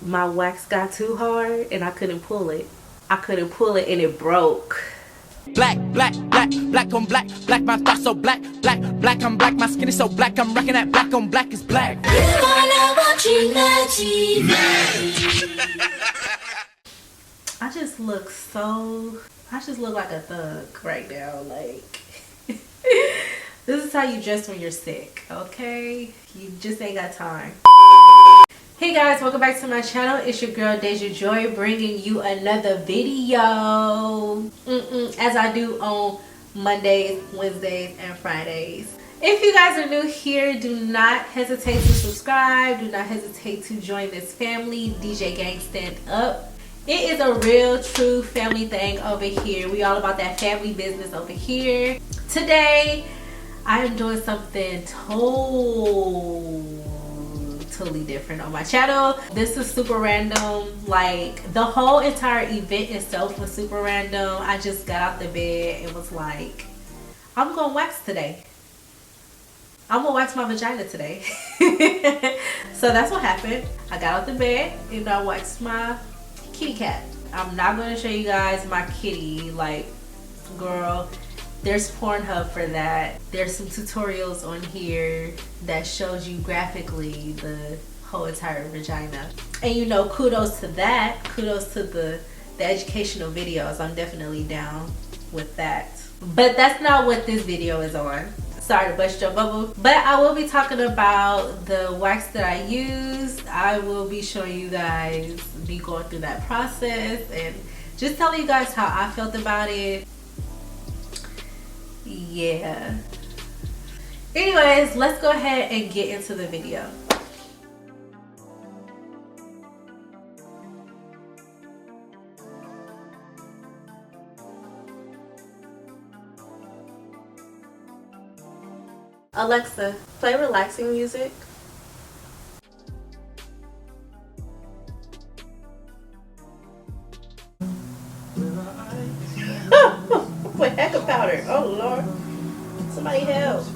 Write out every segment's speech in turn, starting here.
my wax got too hard and I couldn't pull it. I couldn't pull it and it broke. Black, black, black, black on black, black, my thoughts so black, black, black, I'm black, my skin is so black, I'm rocking that black on black is black. I just look like a thug right now. Like, this is how you dress when you're sick, okay? You just ain't got time. Hey guys, welcome back to my channel. It's your girl Deja Joy bringing you another video as I do on Mondays, Wednesdays, and Fridays. If you guys are new here, do not hesitate to subscribe. Do not hesitate to join this family. DJ Gang stand up. It is a real true family thing over here. We all about that family business over here. Today I am doing something totally different on my channel. This is super random. Like, the whole entire event itself was super random. I just got out the bed and was like, I'm gonna wax today. I'm gonna wax my vagina today. So that's what happened. I got out the bed and I waxed my kitty cat. I'm not gonna show you guys my kitty. Like, girl, there's Pornhub for that. There's some tutorials on here that shows you graphically the whole entire vagina. And you know, kudos to that. Kudos to the educational videos. I'm definitely down with that. But that's not what this video is on. Sorry to bust your bubble. But I will be talking about the wax that I used. I will be showing you guys me going through that process and just telling you guys how I felt about it. Yeah. Anyways, let's go ahead and get into the video. Alexa, play relaxing music. What heck of powder? Oh Lord. Somebody help.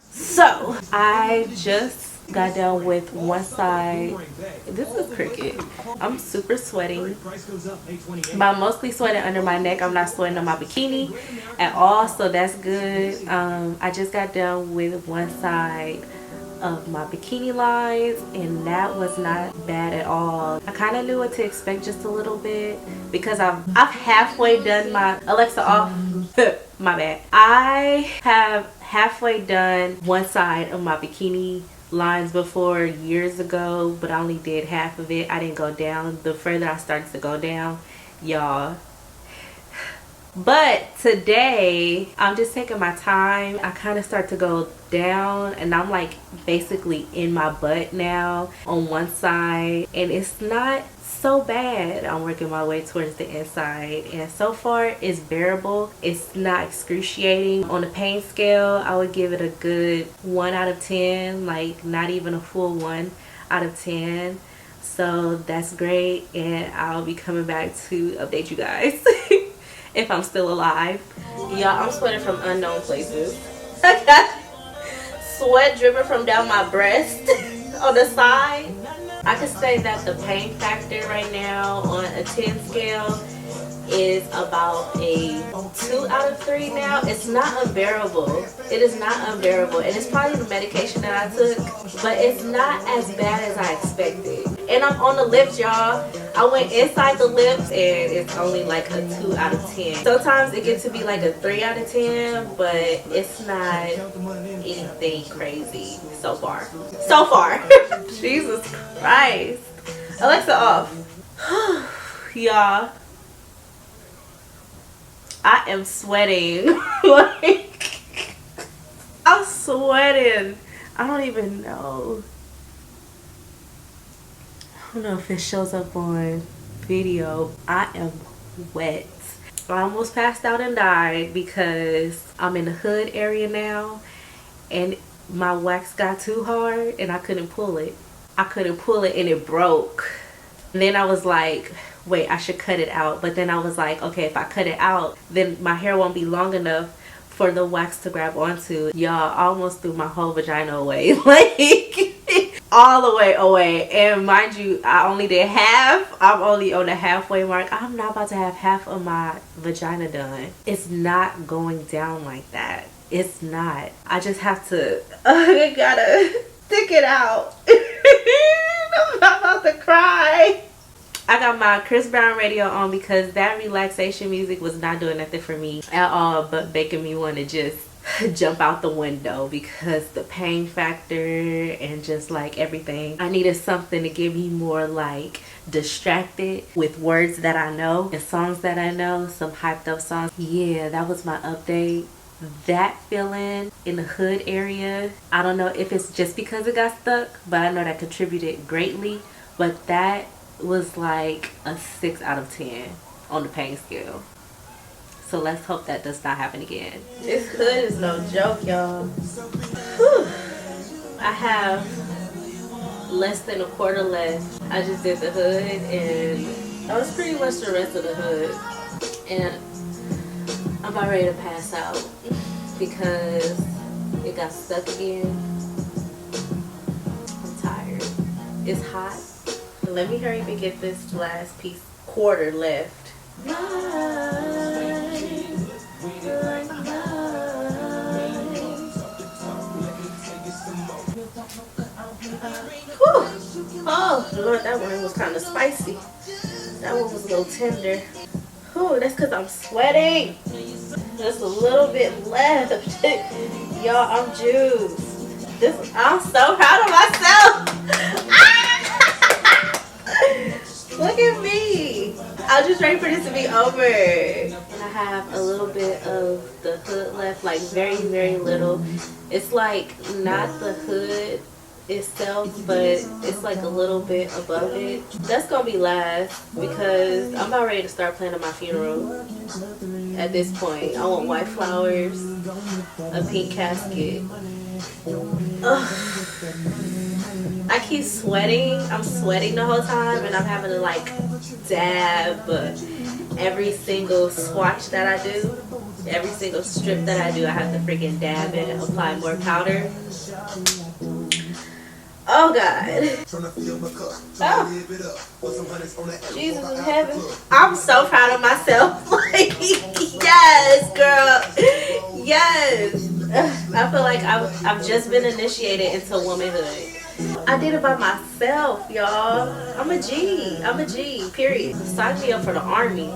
So I just got done with one side. This is cricket. I'm super sweating, but I'm mostly sweating under my neck. I'm not sweating on my bikini at all, so that's good. I just got done with one side of my bikini lines and that was not bad at all. I kind of knew what to expect just a little bit because I've halfway done my Alexa off. My bad. I have halfway done one side of my bikini lines before years ago, but I only did half of it. I didn't go down. The further I started to go down, y'all. But today I'm just taking my time. I kind of start to go down and I'm like basically in my butt now on one side and it's not so bad. I'm working my way towards the inside and so far it's bearable. It's not excruciating. On the pain scale, I would give it a good 1 out of 10, like not even a full 1 out of 10. So that's great and I'll be coming back to update you guys. If I'm still alive. Y'all, I'm sweating from unknown places. I got sweat dripping from down my breast on the side. I could say that the pain factor right now on a 10 scale is about a 2 out of 3 now. It's not unbearable. It is not unbearable. And it's probably the medication that I took, but it's not as bad as I expected. And I'm on the lips, y'all. I went inside the lips and it's only like a 2 out of 10. Sometimes it gets to be like a 3 out of 10, but it's not anything crazy so far. So far. Jesus Christ. Alexa off. Y'all, I am sweating. Like, I'm sweating. I don't even know. I don't know if it shows up on video. I am wet. I almost passed out and died because I'm in the hood area now and my wax got too hard and I couldn't pull it. I couldn't pull it and it broke. And then I was like, wait, I should cut it out. But then I was like, okay, if I cut it out, then my hair won't be long enough for the wax to grab onto. Y'all, almost threw my whole vagina away. Like, all the way away. And mind you, I only did half. I'm only on the halfway mark. I'm not about to have half of my vagina done. It's not going down like that. It's not. I just have to, I gotta stick it out. I'm about to cry. I got my Chris Brown radio on because that relaxation music was not doing nothing for me at all, but making me want to just jump out the window because the pain factor and just like everything. I needed something to get me more like distracted with words that I know and songs that I know, some hyped up songs. Yeah, that was my update. That feeling in the hood area, I don't know if it's just because it got stuck, but I know that contributed greatly. But that was like a 6 out of 10 on the pain scale. So let's hope that does not happen again. This hood is no joke, y'all. I have less than a quarter left. I just did the hood and that was pretty much the rest of the hood. And I'm about ready to pass out because it got stuck again. I'm tired. It's hot. Let me hurry up and get this last quarter left. Oh Lord, that one was kind of spicy. That one was a little tender. Whew, that's because I'm sweating. Just a little bit left. Y'all, I'm juiced. I'm so proud of myself. Look at me. I was just ready for this to be over. And I have a little bit of the hood left, like very, very little. It's like not the hood itself, but it's like a little bit above it. That's gonna be last because I'm about ready to start planning my funeral. At this point, I want white flowers, a pink casket. Ugh. I keep sweating. I'm sweating the whole time and I'm having to like dab every single swatch that I do. Every single strip that I do, I have to freaking dab and apply more powder. Oh God. Oh. Jesus in heaven. I'm so proud of myself. Like, yes, girl. Yes. I feel like I've just been initiated into womanhood. I did it by myself, y'all. I'm a G, period. Sign me up for the army.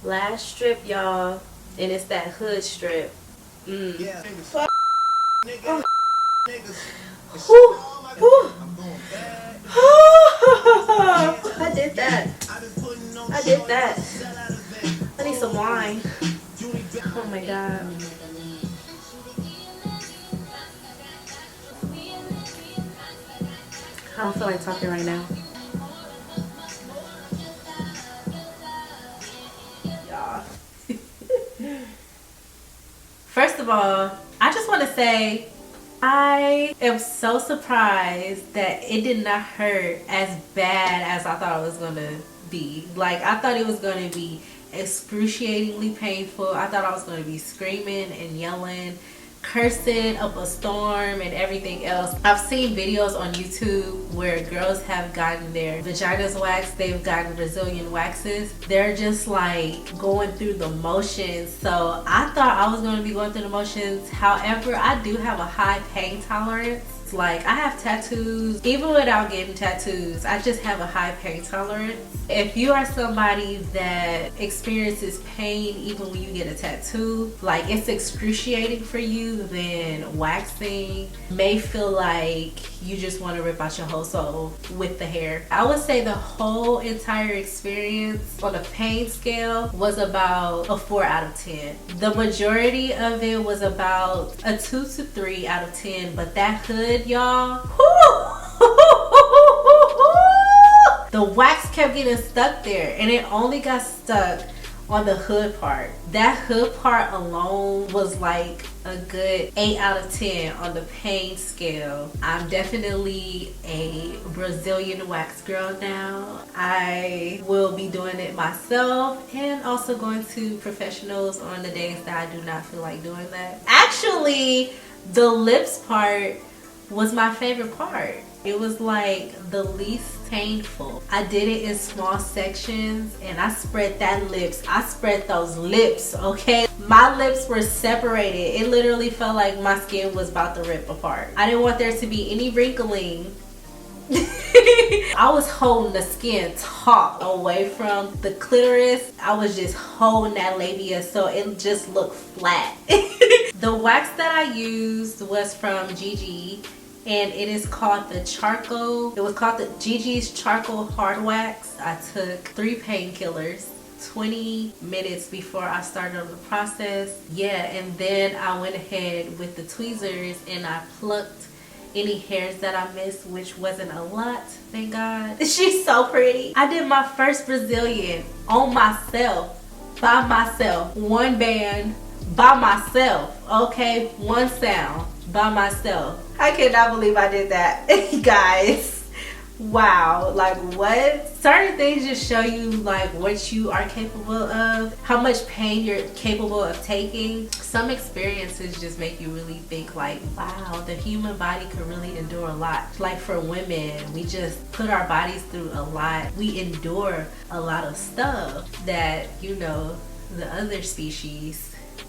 Last strip, y'all. And it's that hood strip. Oh. I did that. I need some wine. Oh my God. I don't feel like talking right now. Y'all. First of all, I just want to say I am so surprised that it did not hurt as bad as I thought it was going to be. Like, I thought it was going to be excruciatingly painful. I thought I was going to be screaming and yelling, cursing up a storm and everything else. I've seen videos on YouTube where girls have gotten their vaginas waxed. They've gotten Brazilian waxes. They're just like going through the motions. So I thought I was going to be going through the motions. However, I do have a high pain tolerance. Like, I have tattoos. Even without getting tattoos, I just have a high pain tolerance. If you are somebody that experiences pain even when you get a tattoo, like it's excruciating for you, then waxing may feel like you just want to rip out your whole soul with the hair. I would say the whole entire experience on a pain scale was about a 4 out of 10. The majority of it was about a 2 to 3 out of 10, but that hood, y'all, the wax kept getting stuck there, and it only got stuck on the hood part. That hood part alone was like a good 8 out of 10 on the pain scale. I'm definitely a Brazilian wax girl now. I will be doing it myself and also going to professionals on the days that I do not feel like doing that. Actually, the lips part was my favorite part. It was like the least painful. I did it in small sections and I spread that lips. I spread those lips, okay? My lips were separated. It literally felt like my skin was about to rip apart. I didn't want there to be any wrinkling. I was holding the skin taut away from the clitoris. I was just holding that labia so it just looked flat. The wax that I used was from Gigi, and it is called the charcoal. It was called the Gigi's charcoal hard wax. I took 3 painkillers 20 minutes before I started on the process. Yeah, and then I went ahead with the tweezers and I plucked any hairs that I missed, which wasn't a lot, thank God. She's so pretty. I did my first Brazilian on myself, by myself. 1 band, by myself, okay? 1 sound, by myself. I cannot believe I did that, guys. Wow, like what? Certain things just show you like what you are capable of, how much pain you're capable of taking. Some experiences just make you really think like, wow, the human body could really endure a lot. Like for women, we just put our bodies through a lot. We endure a lot of stuff that, you know, the other species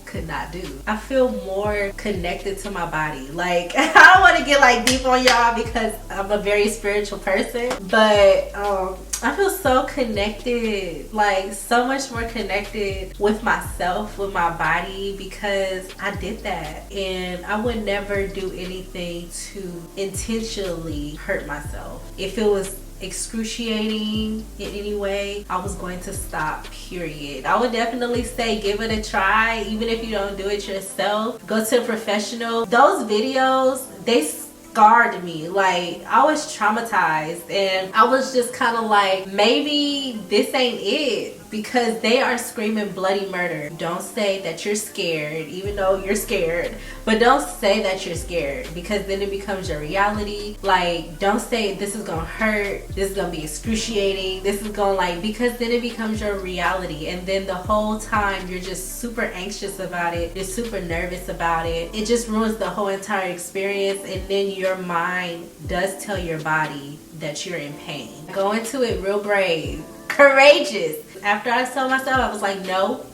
could not do. I feel more connected to my body. Like, I don't want to get like deep on y'all because I'm a very spiritual person, but I feel so connected, like so much more connected with myself, with my body, because I did that. And I would never do anything to intentionally hurt myself. If it was excruciating in any way, I was going to stop, period. I would definitely say give it a try, even if you don't do it yourself. Go to a professional. Those videos, they scarred me. Like, I was traumatized and I was just kind of like, maybe this ain't it, because they are screaming bloody murder. Don't say that you're scared, even though you're scared, but don't say that you're scared, because then it becomes your reality. Like, don't say this is gonna hurt, this is gonna be excruciating, this is gonna like, because then it becomes your reality, and then the whole time you're just super anxious about it, you're super nervous about it. It just ruins the whole entire experience, and then your mind does tell your body that you're in pain. Go into it real brave, courageous. After I told myself, I was like, no,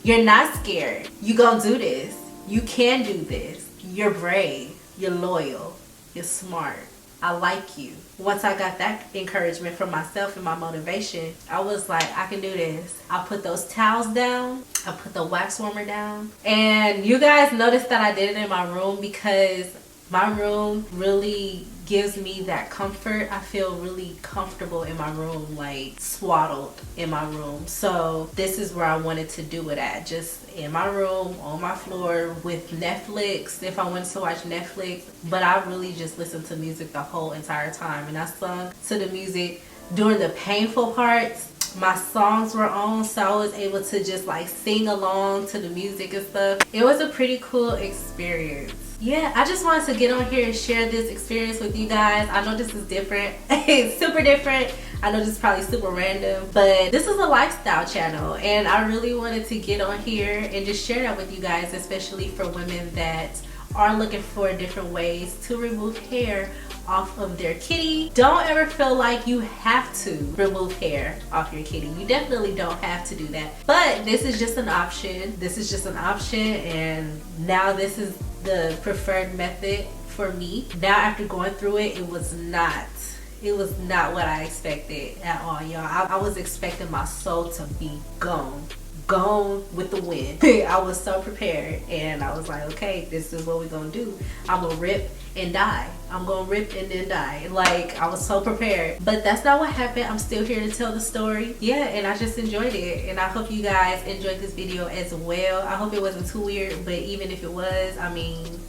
you're not scared. You gonna do this. You can do this. You're brave. You're loyal. You're smart. I like you. Once I got that encouragement from myself and my motivation, I was like, I can do this. I put those towels down. I put the wax warmer down. And you guys noticed that I did it in my room because my room really gives me that comfort. I feel really comfortable in my room, like swaddled in my room. So this is where I wanted to do it at, just in my room, on my floor, with Netflix if I wanted to watch Netflix. But I really just listened to music the whole entire time, and I sung to the music during the painful parts. My songs were on, so I was able to just like sing along to the music and stuff. It was a pretty cool experience. Yeah, I just wanted to get on here and share this experience with you guys. I know this is different. It's super different. I know this is probably super random, but this is a lifestyle channel, and I really wanted to get on here and just share that with you guys, especially for women that are looking for different ways to remove hair off of their kitty. Don't ever feel like you have to remove hair off your kitty. You definitely don't have to do that, but this is just an option. This is just an option, and now this is the preferred method for me. Now after going through it, it was not what I expected at all, y'all. I was expecting my soul to be gone with the wind. I was so prepared, and I was like, okay, this is what we're gonna do. I'm gonna rip and die. I'm gonna rip and then die. Like, I was so prepared, but that's not what happened. I'm still here to tell the story. Yeah, and I just enjoyed it, and I hope you guys enjoyed this video as well. I hope it wasn't too weird, but even if it was, I mean,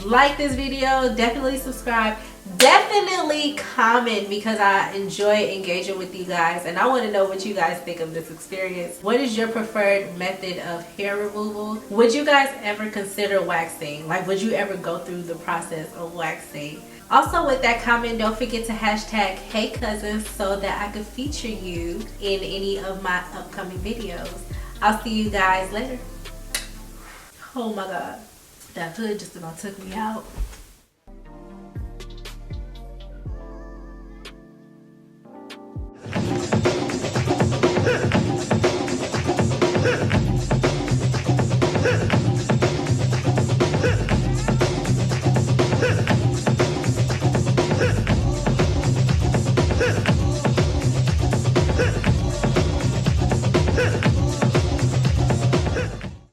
like this video, definitely subscribe, definitely comment, because I enjoy engaging with you guys and I want to know what you guys think of this experience. What is your preferred method of hair removal? Would you guys ever consider waxing? Like, would you ever go through the process of waxing? Also, with that comment, don't forget to hashtag Hey Cousins so that I can feature you in any of my upcoming videos. I'll see you guys later. Oh my god, that hood just about took me out.